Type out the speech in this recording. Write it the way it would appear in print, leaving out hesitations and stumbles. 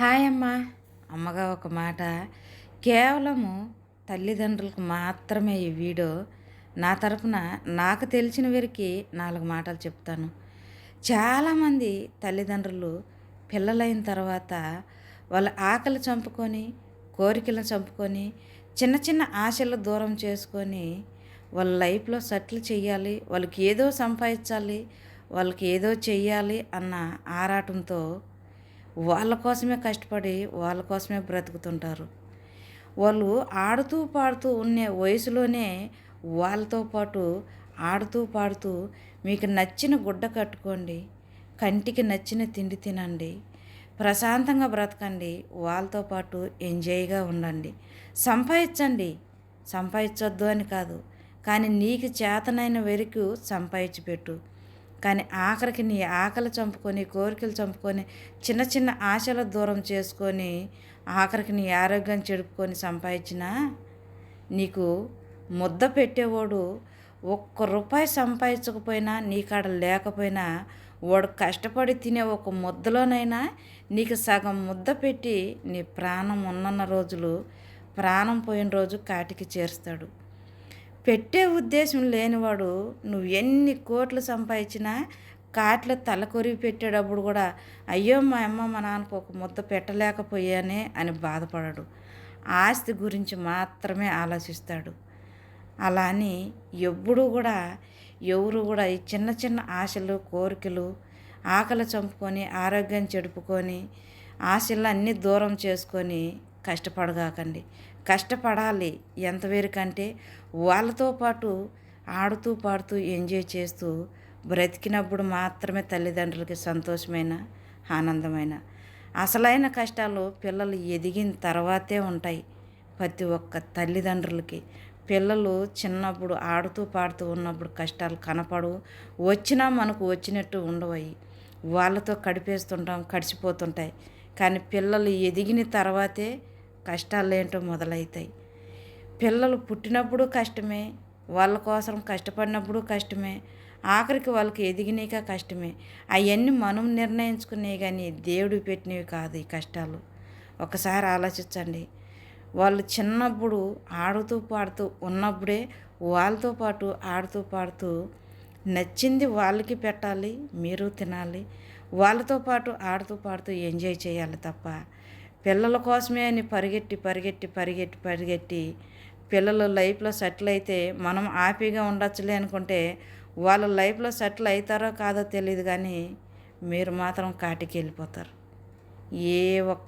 Hi అమ్మ. అమ్మగా ఒక మాట. కేవలము తల్లిదండ్రులకు మాత్రమే ఈ వీడియో. నా తరపున నాకు తెలిసిన వరకి 4 మాటలు చెప్తాను. చాలామంది తల్లిదండ్రులు పిల్లలైన తర్వాత వాళ్ళ ఆకలి చంపుకొని, కోరికలను చంపుకొని, చిన్న చిన్న ఆశలు దూరం చేసుకొని, వాళ్ళ లైఫ్‌లో సెటిల్ చేయాలి, వాళ్ళకి ఏదో సంపాదించాలి, వాళ్ళకి ఏదో చెయ్యాలి అన్న ఆరాటంతో వాళ్ళ కోసమే కష్టపడి, వాళ్ళ కోసమే బ్రతుకుతుంటారు. వాళ్ళు ఆడుతూ, పాడుతూ ఉండే వయసులోనే వాళ్ళతో పాటు ఆడుతూ, పాడుతూ మీకు నచ్చిన గుడ్డ కట్టుకోండి. కంటికి నచ్చిన తిండి తినండి. ప్రశాంతంగా బ్రతకండి. వాళ్ళతో పాటు ఎంజాయ్‌గా ఉండండి. సంపాదించండి. సంపాదించొద్దు అని కాదు. కానీ నీకు చేతనైన వరకు సంపాదించి పెట్టు. కానీ ఆఖరికి నీ ఆకలి చంపుకొని, కోరికలు చంపుకొని, చిన్న చిన్న ఆశలు దూరం చేసుకొని, ఆఖరికి నీ ఆరోగ్యం చెడుపుకొని సంపాదించినా, నీకు ముద్ద పెట్టేవాడు ఒక్క రూపాయి సంపాదించకపోయినా, నీకాడ లేకపోయినా, వాడు కష్టపడి తినే ఒక ముద్దలోనైనా నీకు సగం ముద్ద పెట్టి, నీ ప్రాణం ఉన్నన్న రోజులు, ప్రాణం పోయిన రోజు కాటికి చేరుస్తాడు. పెట్టే ఉద్దేశం లేనివాడు నువ్వు ఎన్ని కోట్లు సంపాదించినా కాట్లో తల కొరివి పెట్టేటప్పుడు కూడా అయ్యో మా అమ్మ మా నాన్నకు ఒక ముద్ద పెట్టలేకపోయానే అని బాధపడడు. ఆస్తి గురించి మాత్రమే ఆలోచిస్తాడు. అలా అని ఎప్పుడూ కూడా ఎవరు కూడా ఈ చిన్న చిన్న ఆశలు కోరికలు ఆకలి చంపుకొని ఆరోగ్యం చెడుపుకొని ఆశలు అన్నీ దూరం చేసుకొని కష్టపడగాకండి. కష్టపడాలి ఎంతవరకంటే వాళ్ళతో పాటు ఆడుతూ పాడుతూ ఎంజాయ్ చేస్తూ బ్రతికినప్పుడు మాత్రమే తల్లిదండ్రులకి సంతోషమైన ఆనందమైన. అసలైన కష్టాలు పిల్లలు ఎదిగిన తర్వాతే ఉంటాయి ప్రతి ఒక్క తల్లిదండ్రులకి. పిల్లలు చిన్నప్పుడు ఆడుతూ పాడుతూ ఉన్నప్పుడు కష్టాలు కనపడవు, వచ్చినా మనకు వచ్చినట్టు ఉండవయి. వాళ్ళతో కడిపేస్తుంటాం, కడిచిపోతుంటాయి. కానీ పిల్లలు ఎదిగిన తర్వాతే కష్టాలేంటో మొదలవుతాయి. పిల్లలు పుట్టినప్పుడు కష్టమే, వాళ్ళ కోసం కష్టపడినప్పుడు కష్టమే, ఆఖరికి వాళ్ళకి ఎదిగినాక కష్టమే. అవన్నీ మనం నిర్ణయించుకునేవి కానీ దేవుడు పెట్టినవి కాదు ఈ కష్టాలు. ఒకసారి ఆలోచించండి. వాళ్ళు చిన్నప్పుడు ఆడుతూ పాడుతూ ఉన్నప్పుడే వాళ్ళతో పాటు ఆడుతూ పాడుతూ నచ్చింది వాళ్ళకి పెట్టాలి, మీరు తినాలి. వాళ్ళతో పాటు ఆడుతూ పాడుతూ ఎంజాయ్ చేయాలి తప్ప పిల్లల కోసమే అని పరిగెట్టి పరిగెట్టి పరిగెట్టి పరిగెట్టి పిల్లలు లైఫ్లో సెటిల్ అయితే మనం హ్యాపీగా ఉండొచ్చులే అనుకుంటే వాళ్ళ లైఫ్లో సెటిల్ అవుతారో కాదో తెలియదు కానీ మీరు మాత్రం కాటికి వెళ్ళిపోతారు. ఏ ఒక్క